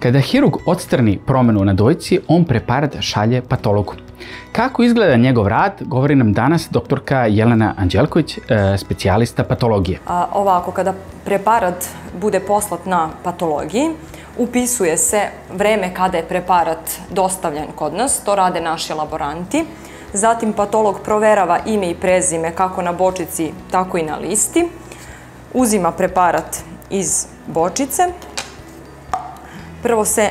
Kada hirurg odstrani promenu na dojci, on preparat šalje patologu. Kako izgleda njegov rad, govori nam danas doktorka Jelena Anđelković, specijalista patologije. Ovako, kada preparat bude poslat na patologiji, upisuje se vreme kada je preparat dostavljen kod nas, to rade naši laboranti. Zatim patolog proverava ime i prezime kako na bočici, tako i na listi. Uzima preparat iz bočice. Prvo se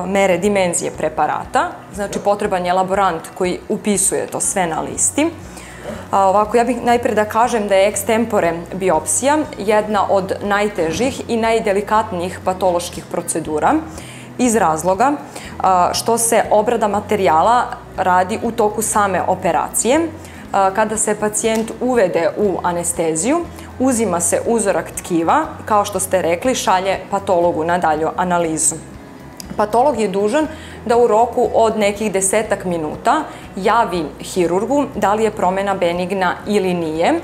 mere dimenzije preparata, znači potreban je laborant koji upisuje to sve na listi. Ovako, ja bih najprej da kažem da je extempore biopsija jedna od najtežih i najdelikatnijih patoloških procedura iz razloga što se obrada materijala radi u toku same operacije. Kada se pacijent uvede u anesteziju, uzima se uzorak tkiva, kao što ste rekli, šalje patologu na dalju analizu. Patolog je dužan da u roku od nekih 10 minuta javi hirurgu da li je promena benigna ili nije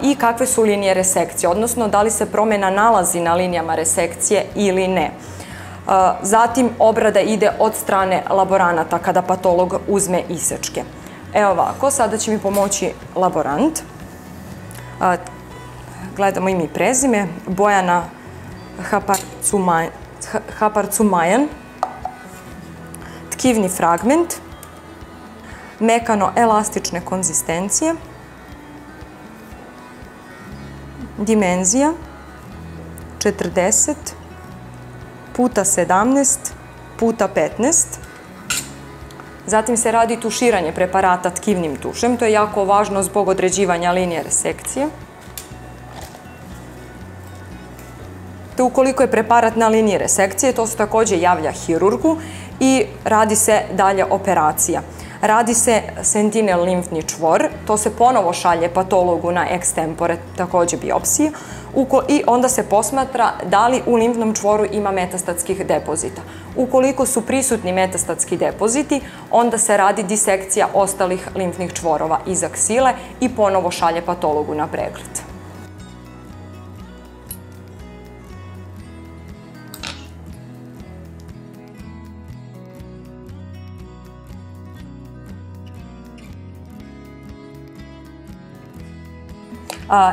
i kakve su linije resekcije, odnosno da li se promena nalazi na linijama resekcije ili ne. Zatim obrada ide od strane laboranata kada patolog uzme isečke. Evo ovako, sada će mi pomoći laborant. Gledamo ime i prezime, Bojana Haparcumajan, tkivni fragment, mekano-elastične konzistencije, dimenzija 40 puta 17 puta 15. Zatim se radi tuširanje preparata tkivnim tušem, to je jako važno zbog određivanja linije resekcije. Te ukoliko je preparat na liniji resekcije, to se takođe javlja hirurgu i radi se dalje operacija. Radi se sentinel limfni čvor, to se ponovo šalje patologu na extempore, takođe biopsije, i onda se posmatra da li u limfnom čvoru ima metastatskih depozita. Ukoliko su prisutni metastatski depoziti, onda se radi disekcija ostalih limfnih čvorova iz aksile i ponovo šalje patologu na pregled.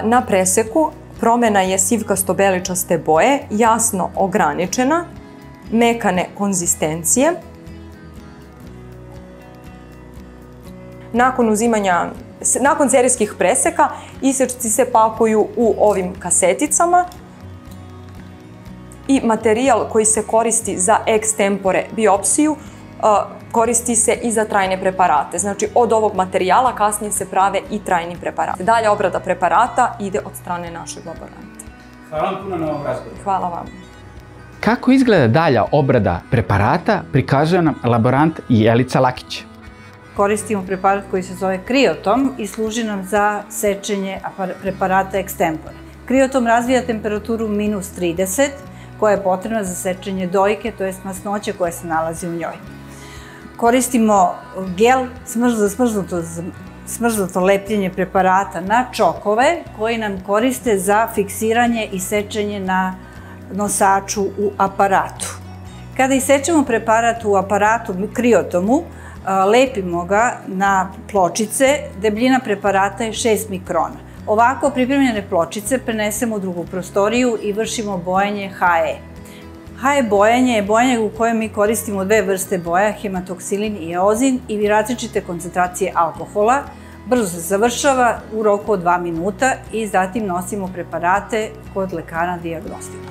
Na preseku promena je sivkasto-beličaste boje, jasno ograničena, mekane konzistencije. Nakon serijskih preseka isečci se pakuju u ovim kaseticama i materijal koji se koristi za extempore biopsiju koristi se i za trajne preparate. Znači, od ovog materijala kasnije se prave i trajni preparati. Dalja obrada preparata ide od strane našeg laboranta. Hvala vam puno na ovom razgovoru. Hvala vam. Kako izgleda dalja obrada preparata, prikazuje nam laborant Jelica Lakić. Koristimo preparat koji se zove kriotom i služi nam za sečenje preparata extempore. Kriotom razvija temperaturu -30, koja je potrebna za sečenje dojke, to je masnoće koja se nalazi u njoj. Koristimo gel smrznuto lepljenje preparata na čokove koji nam koriste za fiksiranje i sečenje na nosaču u aparatu. Kada isečemo preparat u aparatu kriotomu, lepimo ga na pločice, debljina preparata je 6 mikrona. Ovako pripremljene pločice prenesemo u drugu prostoriju i vršimo bojanje HE. HE bojanje je bojanje u kojem mi koristimo dve vrste boja, hematoksilin i eozin i različite koncentracije alkohola. Brzo se završava u roku od 2 minuta i zatim nosimo preparate kod lekara dijagnostika.